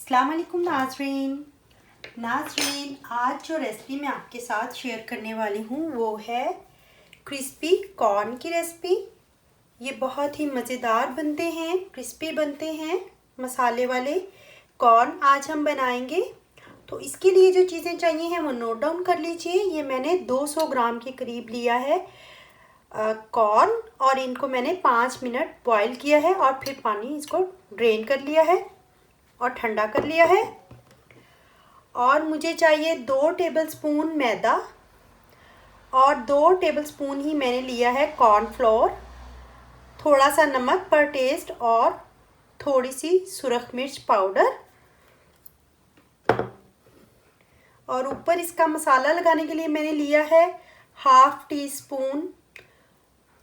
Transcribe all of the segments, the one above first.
अस्सलाम वालेकुम नाज़रीन, आज जो रेसिपी मैं आपके साथ शेयर करने वाली हूँ वो है क्रिस्पी कॉर्न की रेसिपी। ये बहुत ही मज़ेदार बनते हैं, क्रिस्पी बनते हैं, मसाले वाले कॉर्न आज हम बनाएंगे। तो इसके लिए जो चीज़ें चाहिए हैं वो नोट डाउन कर लीजिए। ये मैंने 200 ग्राम के करीब लिया है कॉर्न, और इनको मैंने 5 मिनट बॉईल किया है और फिर पानी इसको ड्रेन कर लिया है और ठंडा कर लिया है। और मुझे चाहिए 2 टेबलस्पून मैदा और 2 टेबलस्पून ही मैंने लिया है कॉर्नफ्लोर, थोड़ा सा नमक पर टेस्ट और थोड़ी सी सुरख मिर्च पाउडर। और ऊपर इसका मसाला लगाने के लिए मैंने लिया है हाफ टी स्पून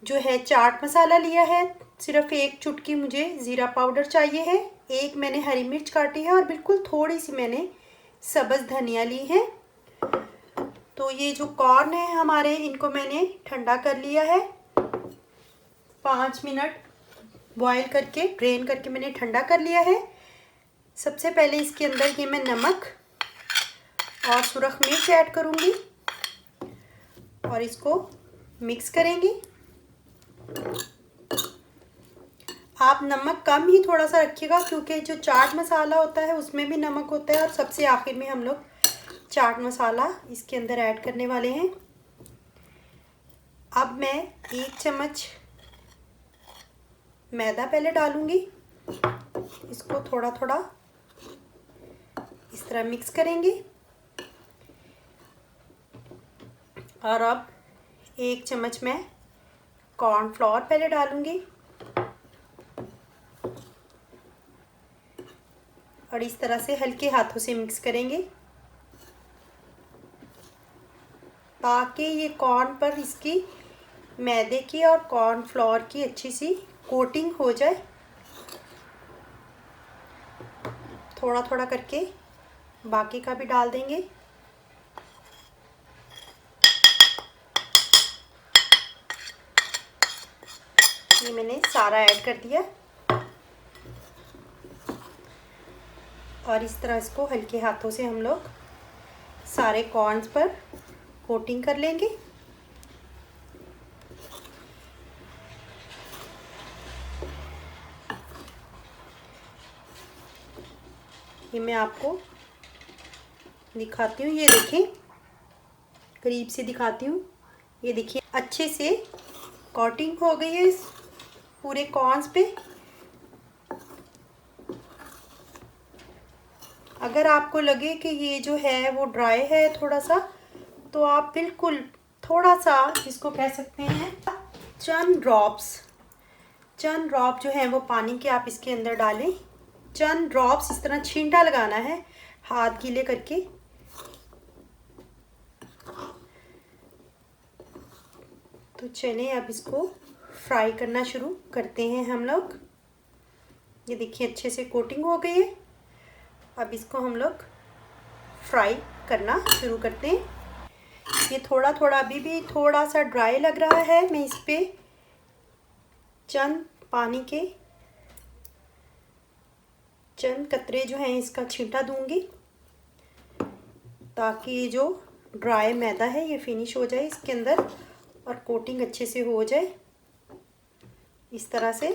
जो है चाट मसाला लिया है। सिर्फ 1 चुटकी मुझे ज़ीरा पाउडर चाहिए है। 1 मैंने हरी मिर्च काटी है और बिल्कुल थोड़ी सी मैंने सब्ज़ धनिया ली है। तो ये जो कॉर्न है हमारे, इनको मैंने ठंडा कर लिया है। 5 मिनट बॉईल करके ड्रेन करके मैंने ठंडा कर लिया है। सबसे पहले इसके अंदर ये मैं नमक और सुरख मिर्च ऐड करूँगी और इसको मिक्स करेंगे। आप नमक कम ही थोड़ा सा रखिएगा क्योंकि जो चाट मसाला होता है उसमें भी नमक होता है और सबसे आखिर में हम लोग चाट मसाला इसके अंदर ऐड करने वाले हैं। अब मैं 1 चम्मच मैदा पहले डालूंगी, इसको थोड़ा थोड़ा इस तरह मिक्स करेंगे। और अब 1 चम्मच मैं कॉर्नफ्लोर पहले डालूंगी और इस तरह से हल्के हाथों से मिक्स करेंगे ताकि ये कॉर्न पर इसकी मैदे की और कॉर्नफ्लोर की अच्छी सी कोटिंग हो जाए। थोड़ा थोड़ा करके बाकी का भी डाल देंगे। ये मैंने सारा ऐड कर दिया और इस तरह इसको हल्के हाथों से हम लोग सारे कॉर्न्स पर कोटिंग कर लेंगे। ये मैं आपको दिखाती हूँ, ये देखें, करीब से दिखाती हूँ। ये देखिए अच्छे से कोटिंग हो गई है इस पूरे कॉर्न्स पे। अगर आपको लगे कि ये जो है वो ड्राई है थोड़ा सा, तो आप बिल्कुल थोड़ा सा, जिसको कह सकते हैं चंद ड्रॉप जो है वो पानी के आप इसके अंदर डालें। चंद ड्रॉप्स इस तरह छींटा लगाना है हाथ गीले करके। तो चलिए अब इसको फ्राई करना शुरू करते हैं हम लोग। ये देखिए अच्छे से कोटिंग हो गई है। अब इसको हम लोग फ्राई करना शुरू करते हैं। ये थोड़ा थोड़ा अभी भी थोड़ा सा ड्राई लग रहा है। मैं इस पे चंद पानी के चंद कतरे जो हैं इसका छींटा दूंगी ताकि ये जो ड्राई मैदा है ये फिनिश हो जाए इसके अंदर और कोटिंग अच्छे से हो जाए इस तरह से।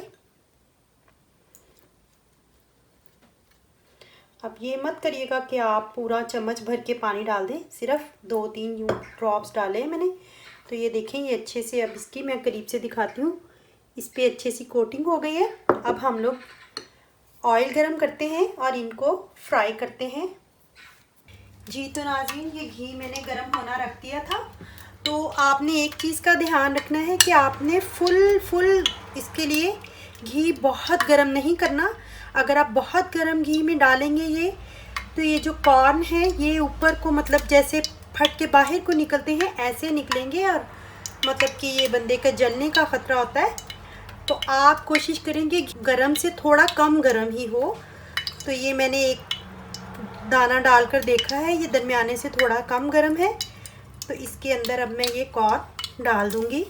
अब ये मत करिएगा कि आप पूरा चम्मच भर के पानी डाल दें, सिर्फ 2-3 ड्रॉप्स डाले हैं मैंने। तो ये देखें ये अच्छे से, अब इसकी मैं करीब से दिखाती हूँ, इस पे अच्छे सी कोटिंग हो गई है। अब हम लोग ऑयल गरम करते हैं और इनको फ्राई करते हैं। जी तो नाज़रीन, ये घी मैंने गरम होना रख दिया था। तो आपने एक चीज़ का ध्यान रखना है कि आपने फुल इसके लिए घी बहुत गरम नहीं करना। अगर आप बहुत गरम घी में डालेंगे ये, तो ये जो कॉर्न है ये ऊपर को मतलब जैसे फट के बाहर को निकलते हैं ऐसे निकलेंगे और मतलब कि ये बंदे का जलने का ख़तरा होता है। तो आप कोशिश करेंगे गरम से थोड़ा कम गरम ही हो। तो ये मैंने एक दाना डालकर देखा है, ये दरमियाने से थोड़ा कम गरम है। तो इसके अंदर अब मैं ये कॉर्न डाल दूँगी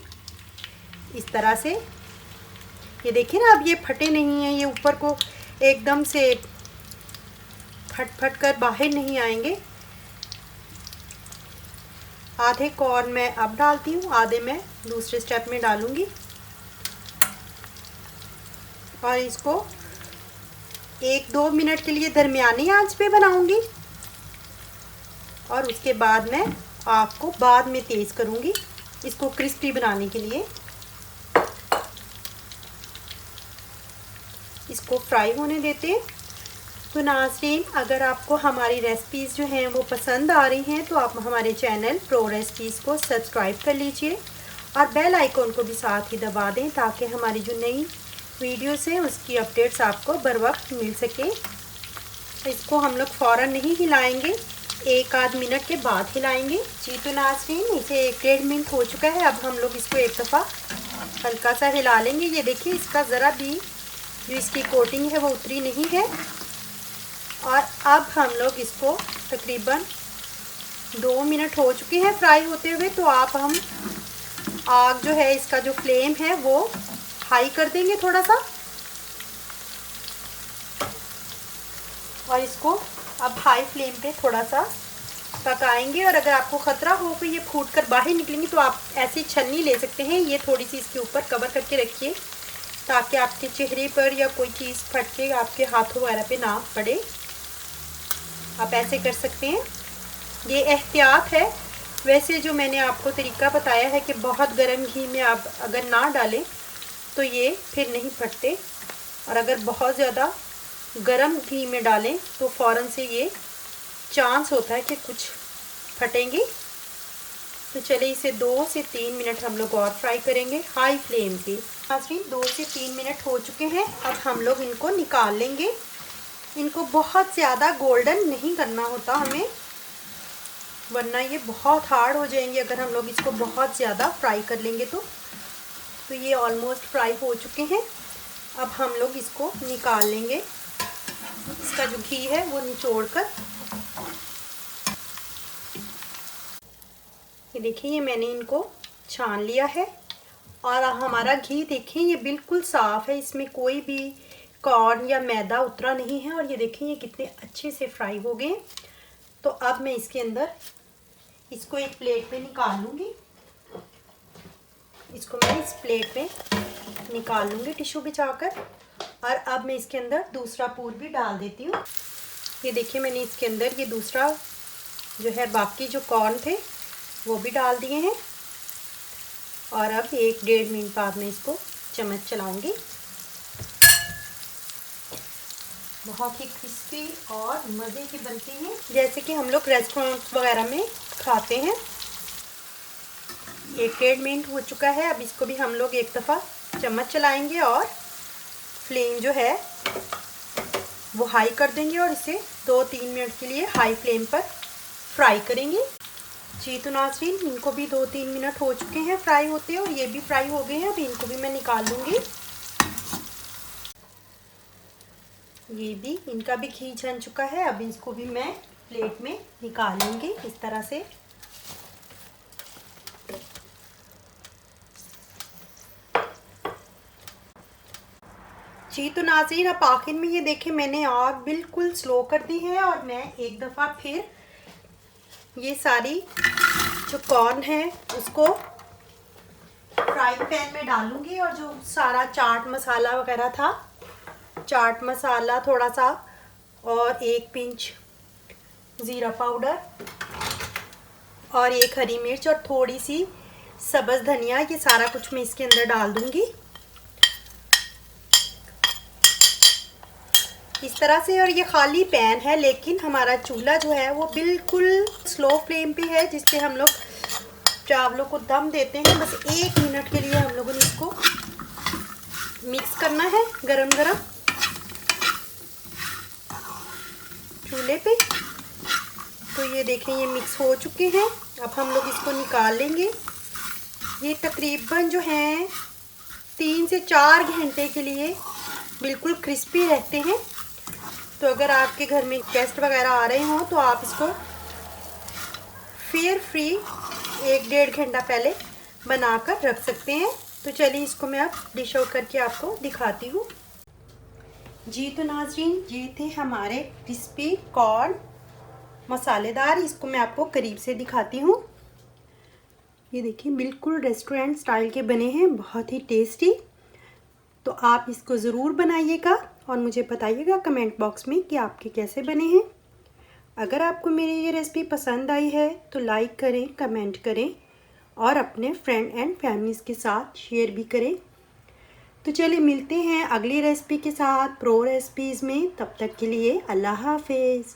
इस तरह से। ये देखिए ना, अब ये फटे नहीं हैं, ये ऊपर को एकदम से फट फट कर बाहर नहीं आएंगे। आधे कॉर्न मैं अब डालती हूँ, आधे मैं दूसरे स्टेप में डालूँगी और इसको 1-2 मिनट के लिए दरमियानी आंच पे बनाऊँगी और उसके बाद मैं आग को बाद में तेज़ करूँगी इसको क्रिस्पी बनाने के लिए। इसको फ्राई होने देते हैं। तो नाज़रीन, अगर आपको हमारी रेसिपीज़ जो हैं वो पसंद आ रही हैं तो आप हमारे चैनल प्रो रेसिपीज़ को सब्सक्राइब कर लीजिए और बेल आइकॉन को भी साथ ही दबा दें ताकि हमारी जो नई वीडियोस हैं उसकी अपडेट्स आपको बर वक्त मिल सके। इसको हम लोग फ़ौरन नहीं हिलाएंगे, 1-आध मिनट के बाद हिलाएंगे। जी तो नाज़रीन, इसे 1-1.5 मिनट हो चुका है। अब हम लोग इसको एक दफ़ा हल्का सा हिला लेंगे। ये देखिए, इसका ज़रा भी जो इसकी कोटिंग है वो उतरी नहीं है। और अब हम लोग इसको तकरीबन 2 मिनट हो चुके हैं फ्राई होते हुए। तो हम आग जो है, इसका जो फ्लेम है वो हाई कर देंगे थोड़ा सा और इसको अब हाई फ्लेम पे थोड़ा सा पकाएंगे। और अगर आपको ख़तरा हो कि ये फूट कर बाहर निकलेंगी तो आप ऐसी छन्नी ले सकते हैं, ये थोड़ी सी इसके ऊपर कवर करके रखिए ताकि आपके चेहरे पर या कोई चीज़ फट के आपके हाथों वगैरह पे ना पड़े। आप ऐसे कर सकते हैं, ये एहतियात है। वैसे जो मैंने आपको तरीका बताया है कि बहुत गर्म घी में आप अगर ना डालें तो ये फिर नहीं फटते, और अगर बहुत ज़्यादा गर्म घी में डालें तो फ़ौरन से ये चांस होता है कि कुछ फटेंगी। तो चलिए इसे 2 से 3 मिनट हम लोग और फ्राई करेंगे हाई फ्लेम पे। नाज़रीन, 2 से 3 मिनट हो चुके हैं। अब हम लोग इनको निकाल लेंगे। इनको बहुत ज़्यादा गोल्डन नहीं करना होता हमें, वरना ये बहुत हार्ड हो जाएंगे अगर हम लोग इसको बहुत ज़्यादा फ्राई कर लेंगे तो ये ऑलमोस्ट फ्राई हो चुके हैं। अब हम लोग इसको निकाल लेंगे, इसका जो घी है वो निचोड़ कर। ये देखिए, ये मैंने इनको छान लिया है और हमारा घी देखिए ये बिल्कुल साफ़ है, इसमें कोई भी कॉर्न या मैदा उतरा नहीं है। और ये देखिए ये कितने अच्छे से फ्राई हो गए। तो अब मैं इसके अंदर इसको एक प्लेट में निकाल लूँगी। इसको मैं इस प्लेट में निकाल लूँगी टिश्यू बिछाकर। और अब मैं इसके अंदर दूसरा पूर भी डाल देती हूँ। ये देखिए, मैंने इसके अंदर ये दूसरा जो है बाकी जो कॉर्न थे वो भी डाल दिए हैं। और अब 1-1.5 मिनट बाद मैं इसको चम्मच चलाऊँगी। बहुत ही क्रिस्पी और मज़े की बनती हैं, जैसे कि हम लोग रेस्टोरेंट वगैरह में खाते हैं। 1-1.5 मिनट हो चुका है। अब इसको भी हम लोग एक दफ़ा चम्मच चलाएंगे और फ्लेम जो है वो हाई कर देंगे और इसे 2-3 मिनट के लिए हाई फ्लेम पर फ्राई करेंगे। जी तो नाज़रीन, इनको भी 2-3 मिनट हो चुके हैं फ्राई होते हैं और ये भी फ्राई हो गए हैं। अब इनको भी मैं निकाल लूँगी। ये भी, इनका भी घी छन चुका है। अब इसको भी मैं प्लेट में निकाल लूँगी इस तरह से। जी तो नाज़रीन, अब आखिर में ये देखें मैंने आग बिल्कुल स्लो कर दी है और मैं एक दफ़ा फिर ये सारी जो कॉर्न है उसको फ्राइंग पैन में डालूँगी। और जो सारा चाट मसाला वगैरह था, चाट मसाला थोड़ा सा और 1 पिंच ज़ीरा पाउडर और 1 हरी मिर्च और थोड़ी सी सब्ज़ धनिया, ये सारा कुछ मैं इसके अंदर डाल दूँगी इस तरह से। और ये खाली पैन है, लेकिन हमारा चूल्हा जो है वो बिल्कुल स्लो फ्लेम पे है, जिससे हम लोग चावलों को दम देते हैं। बस 1 मिनट के लिए हम लोगों ने इसको मिक्स करना है गरम गरम चूल्हे पे। तो ये देखें ये मिक्स हो चुके हैं। अब हम लोग इसको निकाल लेंगे। ये तकरीबन जो हैं 3 से 4 घंटे के लिए बिल्कुल क्रिस्पी रहते हैं। तो अगर आपके घर में गेस्ट वगैरह आ रहे हों तो आप इसको फिर फ्री 1-1.5 घंटा पहले बनाकर रख सकते हैं। तो चलिए इसको मैं अब डिश आउट करके आपको दिखाती हूँ। जी तो नाजरीन, ये थे हमारे क्रिस्पी कॉर्न मसालेदार। इसको मैं आपको करीब से दिखाती हूँ। ये देखिए बिल्कुल रेस्टोरेंट स्टाइल के बने हैं, बहुत ही टेस्टी। तो आप इसको ज़रूर बनाइएगा और मुझे बताइएगा कमेंट बॉक्स में कि आपके कैसे बने हैं। अगर आपको मेरी ये रेसिपी पसंद आई है तो लाइक करें, कमेंट करें और अपने फ्रेंड एंड फैमिलीज़ के साथ शेयर भी करें। तो चलिए मिलते हैं अगली रेसिपी के साथ प्रो रेसिपीज़ में। तब तक के लिए अल्लाह हाफिज़।